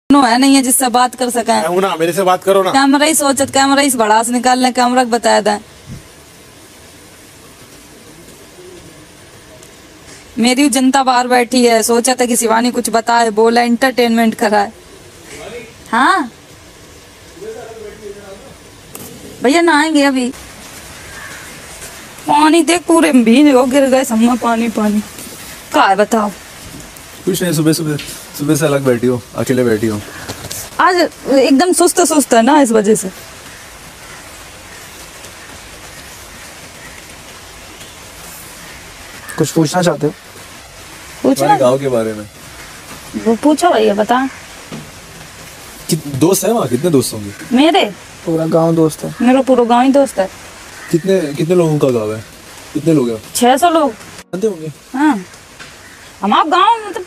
है नहीं है जिससे बात कर सके ना, मेरे से बात करो ना। कैमरा ही सोचत, कैमरा ही बड़ा से निकाल ले, कैमरा बताया था। मेरी जनता बाहर बैठी है, सोचा था कि शिवानी कुछ बताए, बोला एंटरटेनमेंट कराए। हाँ भैया नहाएंगे अभी। पानी देख पूरे भीग हो गिर गए सब पानी पानी। क्या है बताओ? कुछ नहीं, सुबह से अलग बैठी हो, अकेले बैठी हो। आज एकदम सुस्त है ना, इस वजह से। कुछ पूछना चाहते हो? पूछना गाँव के बारे में। वो पूछो भैया, बता। दोस्त है वहाँ? कितने दोस्त होंगे? मेरे पूरा गांव दोस्त है। मेरा पूरा गांव ही दोस्त है। कितने लोगों का गाँव है? कितने लोग हैं? 600 लोग जानते होंगे। हाँ, हमारा गांव मतलब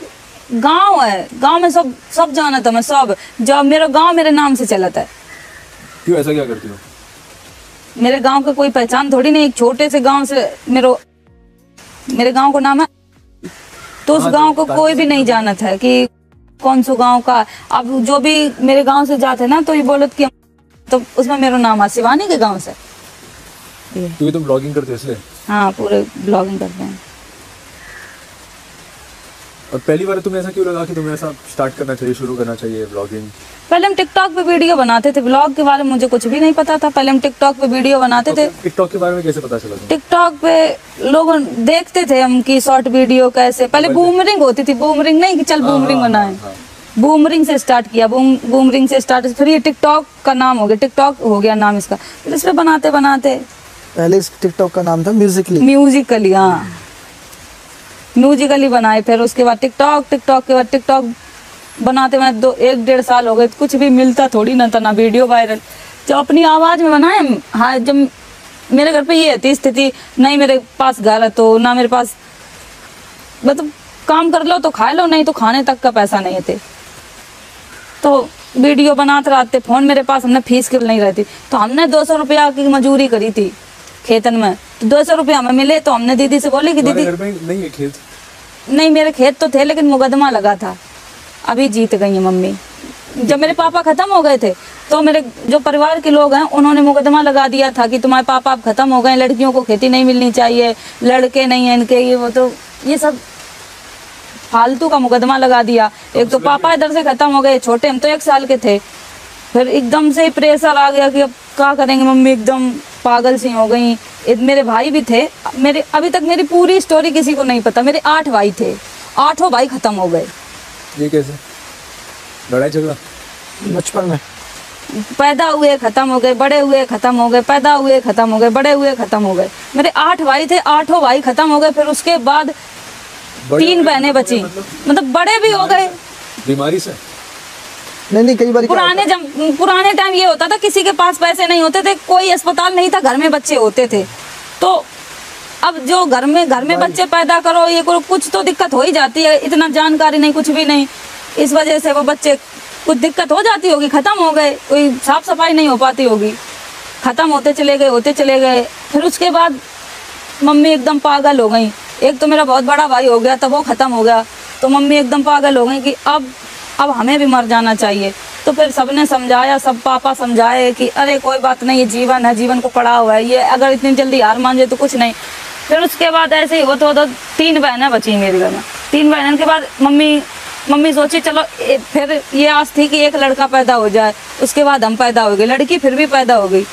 गांव है। गांव में सब जानत है, मैं सब। जब मेरा गांव मेरे नाम से चलता है। क्यों, ऐसा क्या करती हो? मेरे गांव का कोई पहचान थोड़ी नहीं। एक छोटे से गांव से मेरे गांव का नाम है, तो उस गांव को कोई भी नहीं जानत है कि कौन सा गांव का। अब जो भी मेरे गांव से जाते हैं ना, तो ये बोलत कि तो उसमें मेरा नाम है शिवानी के गांव से। क्योंकि तुम ब्लॉगिंग करते हो इसलिए? हाँ, पूरे ब्लॉगिंग करते हैं। और पहली बार तुम्हें ऐसा क्यों लगा कि तुम्हें ऐसा स्टार्ट करना चाहिए, शुरू करना चाहिए ब्लॉगिंग? पहले हम टिकटॉक पे वीडियो बनाते थे। ब्लॉग के बारे में मुझे कुछ भी नहीं पता था। पहले हम टिकटॉक पे वीडियो बनाते थे। टिकटॉक के बारे में कैसे पता चला? टिकटॉक पे लोग देखते थे हम की शॉर्ट वीडियो कैसे। पहले बूमरिंग होती थी, बूमरिंग नहीं कि चल बूमरिंग बनाए। बूमरिंग से स्टार्ट किया, बूमरिंग से स्टार्ट, फिर ये टिकटॉक का नाम हो गया, टिकटॉक हो गया नाम इसका। फिर इस पे बनाते बनाते, पहले इस टिकटॉक का नाम था म्यूजिकली। हाँ म्यूजिकली बनाए। फिर उसके बाद टिकटॉक के बाद टिकटॉक बनाते बनाते 1-1.5 साल हो गए। कुछ भी मिलता थोड़ी ना था, ना वीडियो वायरल। जब अपनी आवाज में बनाए, हाँ, जब मेरे घर पे ये थी स्थिति, नहीं मेरे पास घर है तो ना मेरे पास, मतलब काम कर लो तो खा लो, नहीं तो खाने तक का पैसा नहीं थे। तो वीडियो बनाते रहते, फोन मेरे पास, हमने फीस के नहीं रहती, तो हमने 200 रुपया की मजूरी करी थी खेतन में। तो 200 रुपया हमें मिले, तो हमने दीदी से बोली कि दीदी, घर में नहीं है खेत? नहीं, मेरे खेत तो थे लेकिन मुकदमा लगा था। अभी जीत गई है मम्मी। जब मेरे पापा खत्म हो गए थे, तो मेरे जो परिवार के लोग हैं उन्होंने मुकदमा लगा दिया था कि तुम्हारे पापा अब खत्म हो गए, लड़कियों को खेती नहीं मिलनी चाहिए, लड़के नहीं है इनके, ये वो, तो ये सब फालतू का मुकदमा लगा दिया। एक तो पापा इधर से खत्म हो गए, छोटे हम तो 1 साल के थे। फिर एकदम से प्रेशर आ गया कि अब क्या करेंगे, मम्मी एकदम पागल सी हो गई। मेरे भाई भी थे मेरे, अभी तक मेरी पूरी स्टोरी किसी को नहीं पता। मेरे 8 भाई थे, 8 भाई खत्म हो गए। ये कैसे? लड़ाई झगड़ा? बचपन में पैदा हुए खत्म हो गए, बड़े हुए खत्म हो गए, पैदा हुए खत्म हो गए, बड़े हुए खत्म हो गए। मेरे 8 भाई थे, 8 भाई खत्म हो गए। फिर उसके बाद 3 बहनें बची, मतलब बड़े भी हो गए बीमारी से। नहीं, कई बार पुराने टाइम ये होता था, किसी के पास पैसे नहीं होते थे, कोई अस्पताल नहीं था, घर में बच्चे होते थे। तो अब जो घर में बच्चे पैदा करो, ये करो, कुछ तो दिक्कत हो ही जाती है। इतना जानकारी नहीं, कुछ भी नहीं, इस वजह से वो बच्चे कुछ दिक्कत हो जाती होगी, खत्म हो गए। कोई साफ सफाई नहीं हो पाती होगी, खत्म होते चले गए। फिर उसके बाद मम्मी एकदम पागल हो गई। एक तो मेरा बहुत बड़ा भाई हो गया, तब वो खत्म हो गया, तो मम्मी एकदम पागल हो गई कि अब हमें भी मर जाना चाहिए। तो फिर सबने समझाया, सब पापा समझाए कि अरे कोई बात नहीं, ये जीवन है, जीवन को पड़ा हुआ है, ये अगर इतनी जल्दी हार मान जाए तो कुछ नहीं। फिर उसके बाद ऐसे ही होता 3 बहनें बची मेरे घर में। 3 बहनों के बाद मम्मी सोची चलो फिर ये आस थी कि एक लड़का पैदा हो जाए। उसके बाद हम पैदा हो गए, लड़की फिर भी पैदा हो गई।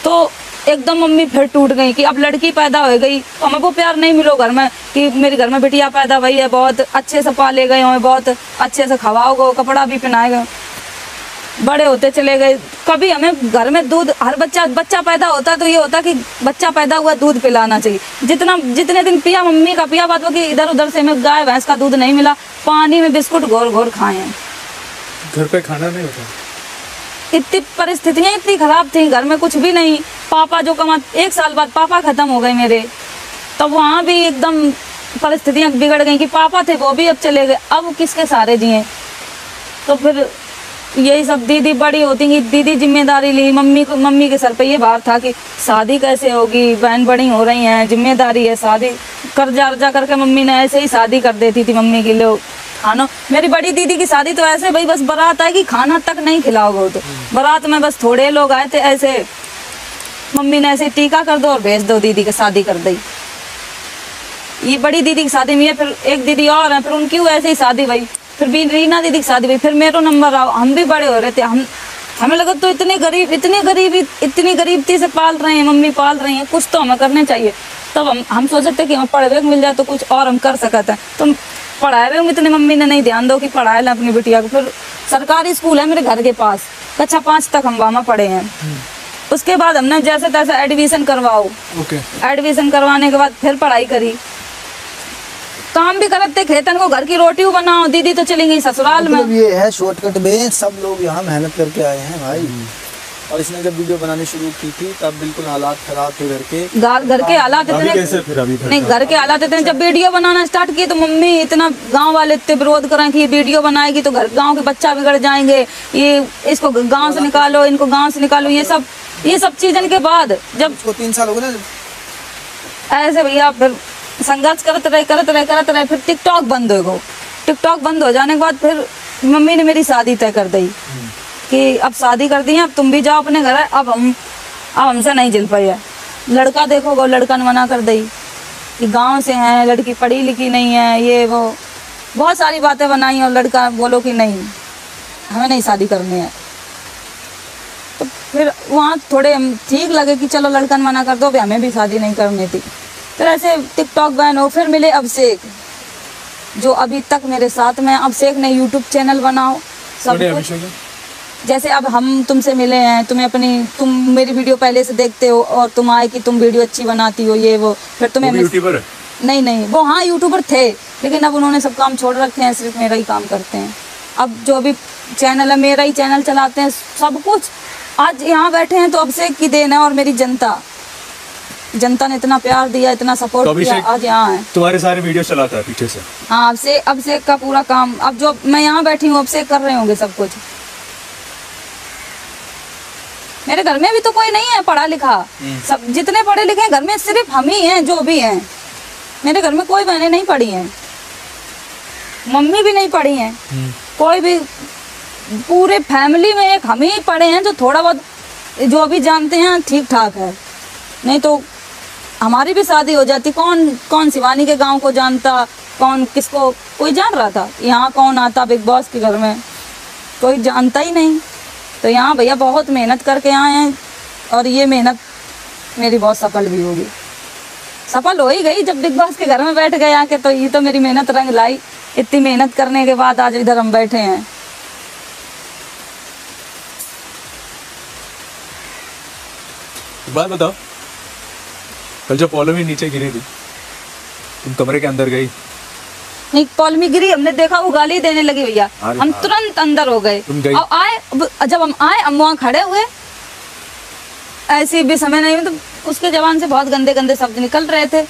तो एकदम मम्मी फिर टूट गई कि अब लड़की पैदा हो गई, हमें वो प्यार नहीं मिलो घर में कि मेरे घर में बिटिया पैदा हुई है, बहुत अच्छे से पाले गए हो, बहुत अच्छे से खवाओगे, कपड़ा भी पहनाए गए, बड़े होते चले गए। कभी हमें घर में दूध, हर बच्चा पैदा होता है तो ये होता कि बच्चा पैदा हुआ दूध पिलाना चाहिए। जितने दिन पिया मम्मी का पिया, बात कि इधर उधर से हमें गाय भैंस का दूध नहीं मिला, पानी में बिस्कुट घोर खाए हैं। घर पे खाना नहीं होता? इतनी परिस्थितियाँ इतनी खराब थी, घर में कुछ भी नहीं। पापा जो कमा, 1 साल बाद पापा खत्म हो गए मेरे, तब वहाँ भी एकदम परिस्थितियाँ बिगड़ गई कि पापा थे वो भी अब चले गए, अब किसके सहारे जिए। तो फिर यही सब दीदी बड़ी होती कि दीदी जिम्मेदारी ली। मम्मी के सर पे ये भार था कि शादी कैसे होगी, बहन बड़ी हो रही हैं, जिम्मेदारी है, शादी कर्जा अर्जा करके मम्मी ने ऐसे ही शादी कर देती थी मम्मी के लोग। खाना, मेरी बड़ी दीदी की शादी तो ऐसे भाई बस बारात आएगी खाना तक नहीं खिलाओगे, तो बारात में बस थोड़े लोग आए थे, ऐसे मम्मी ने ऐसे टीका कर दो और भेज दो, दीदी की शादी कर दी। ये बड़ी दीदी की शादी में है, फिर एक दीदी और है, फिर उनकी ऐसे ही शादी भाई, फिर भी रीना दीदी की शादी भाई, फिर मेरा नंबर आओ, हम भी बड़े हो रहे थे, हमें लगा तो इतनी गरीबी से पाल रहे हैं, मम्मी पाल रही हैं, कुछ तो हमें करने चाहिए। तब हम सोच सकते कि हमें पढ़े मिल जाए तो कुछ और हम कर सकते हैं। तो पढ़ाए हुए इतने मम्मी ने नहीं ध्यान दो कि पढ़ाए ला अपनी बिटिया को। फिर सरकारी स्कूल है मेरे घर के पास, कक्षा 5 तक हम वहाँ पढ़े हैं। उसके बाद हमने जैसे तैसे एडमिशन करवाओ, एडमिशन करवाने के बाद फिर पढ़ाई करी, काम भी करते खेतन को, घर की रोटी बनाओ। दीदी तो चली गई ससुराल में। मतलब ये है शॉर्टकट में, सब लोग यहाँ मेहनत करके आए हैं भाई। और इसने जब वीडियो बनानी शुरू की थी तब बिल्कुल हालात खराब थे घर के हालात इतने, नहीं घर के हालात इतने। जब वीडियो बनाना स्टार्ट किए तो मम्मी इतना, गांव वाले इतने विरोध करें कि ये वीडियो बनाएगी तो गांव के बच्चा बिगड़ जाएंगे, ये इसको गांव से निकालो, इनको गांव से निकालो, ये सब चीजन के बाद जब 3 साल हो गए ना ऐसे भैया फिर संघर्ष करते रहे, फिर टिकटॉक बंद हो गो। टिकटॉक बंद हो जाने के बाद फिर मम्मी ने मेरी शादी तय कर दी कि अब शादी कर दी है, अब तुम भी जाओ अपने घर। अब हमसे नहीं झेल पाई है। लड़का देखो वो लड़का ने मना कर दी कि गांव से है, लड़की पढ़ी लिखी नहीं है, ये वो बहुत सारी बातें बनाई, और लड़का बोलो कि नहीं हमें नहीं शादी करनी है। तो फिर वहाँ थोड़े ठीक लगे कि चलो लड़का ने मना कर दो, हमें भी शादी नहीं करनी थी। फिर ऐसे टिकटॉक बैन हो, फिर मिले अभिषेक जो अभी तक मेरे साथ में। अभिषेक ने यूट्यूब चैनल बनाओ सब कुछ, जैसे अब हम तुमसे मिले हैं, तुम मेरी वीडियो पहले से देखते हो और तुम आए कि तुम वीडियो अच्छी बनाती हो, ये वो, फिर तुम्हें यूट्यूबर नहीं वो हाँ यूट्यूबर थे, लेकिन अब उन्होंने सब काम छोड़ रखे हैं, सिर्फ मेरा ही काम करते हैं। अब जो भी चैनल है मेरा ही चैनल चलाते हैं, सब कुछ। आज यहाँ बैठे हैं तो अभिषेक की देन है, और मेरी जनता ने इतना प्यार दिया, इतना सपोर्ट किया, आज यहाँ है। तुम्हारे सारे वीडियो चलाता है पीछे से? हाँ, अभिषेक का पूरा काम। अब जो मैं यहाँ बैठी हूँ अभिषेक कर रहे होंगे सब कुछ। मेरे घर में भी तो कोई नहीं है पढ़ा लिखा, सब जितने पढ़े लिखे हैं घर में सिर्फ हम ही हैं जो भी हैं। मेरे घर में कोई बहनें नहीं पढ़ी हैं, मम्मी भी नहीं पढ़ी हैं, कोई भी, पूरे फैमिली में एक हम ही पढ़े हैं जो थोड़ा बहुत जो भी जानते हैं ठीक ठाक है। नहीं तो हमारी भी शादी हो जाती, कौन शिवानी के गांव को जानता, कौन किसको कोई जान रहा था। यहाँ कौन आता बिग बॉस के घर में, कोई जानता ही नहीं। तो यहाँ भैया बहुत मेहनत करके आए हैं, और ये मेहनत मेरी बहुत सफल भी होगी, सफल हो ही गई। जब बिग बॉस के घर में बैठ गए आके तो ये तो मेरी मेहनत रंग लाई। इतनी मेहनत करने के बाद आज इधर हम बैठे हैं। बात बताओ, कल जो पॉलोमी नीचे गिरी थी, तुम कमरे के अंदर गई? नहीं, पॉलोमी गिरी, हमने देखा वो गाली देने लगी भैया, हम तुरंत अंदर हो गए। और आए, जब हम आए हम वहाँ खड़े हुए, ऐसे भी समय नहीं, तो उसके जबान से बहुत गंदे गंदे शब्द निकल रहे थे।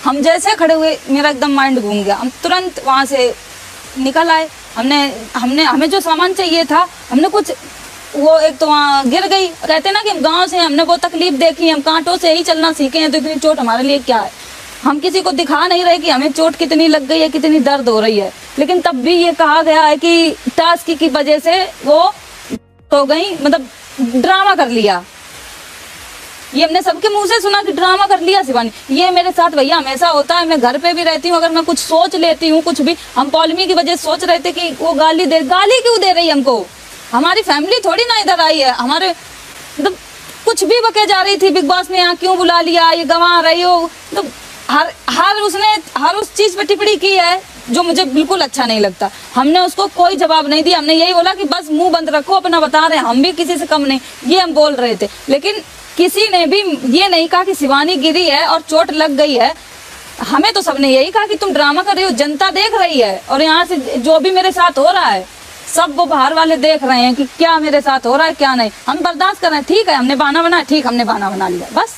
हम जैसे खड़े हुए मेरा एकदम माइंड घूम गया, हम तुरंत वहाँ से निकल आए। हमें जो सामान चाहिए था, हमने कुछ, वो एक तो वहाँ गिर गई। कहते ना कि हम गांव से, हमने वो तकलीफ देखी, हम कांटों से ही चलना सीखे हैं, तो इतनी चोट हमारे लिए क्या है। हम किसी को दिखा नहीं रहे कि हमें चोट कितनी लग गई है, कितनी दर्द हो रही है, लेकिन तब भी ये कहा गया है कि टास्क की वजह से वो हो गई, मतलब ड्रामा कर लिया। ये हमने सबके मुंह से सुना कि ड्रामा कर लिया शिवानी। ये मेरे साथ भैया हमेशा होता है, मैं घर पे भी रहती हूँ, अगर मैं कुछ सोच लेती हूँ कुछ भी, हम पॉलोमी की वजह सोच रहे थे कि वो गाली क्यों दे रही हमको, हमारी फैमिली थोड़ी ना इधर आई है, हमारे मतलब कुछ भी बके जा रही थी, बिग बॉस ने यहाँ क्यों बुला लिया, ये गंवा रही हो, तो हर उस चीज पे टिप्पणी की है जो मुझे बिल्कुल अच्छा नहीं लगता। हमने उसको कोई जवाब नहीं दिया, हमने यही बोला कि बस मुंह बंद रखो, अपना बता रहे हैं, हम भी किसी से कम नहीं, ये हम बोल रहे थे। लेकिन किसी ने भी ये नहीं कहा कि शिवानी गिरी है और चोट लग गई है। हमें तो सबने यही कहा कि तुम ड्रामा कर रही हो, जनता देख रही है, और यहाँ से जो भी मेरे साथ हो रहा है सब वो बाहर वाले देख रहे हैं कि क्या मेरे साथ हो रहा है क्या नहीं। हम बर्दाश्त कर रहे हैं, ठीक है, हमने बहाना बनाया, ठीक, हमने बहाना बना लिया, बस।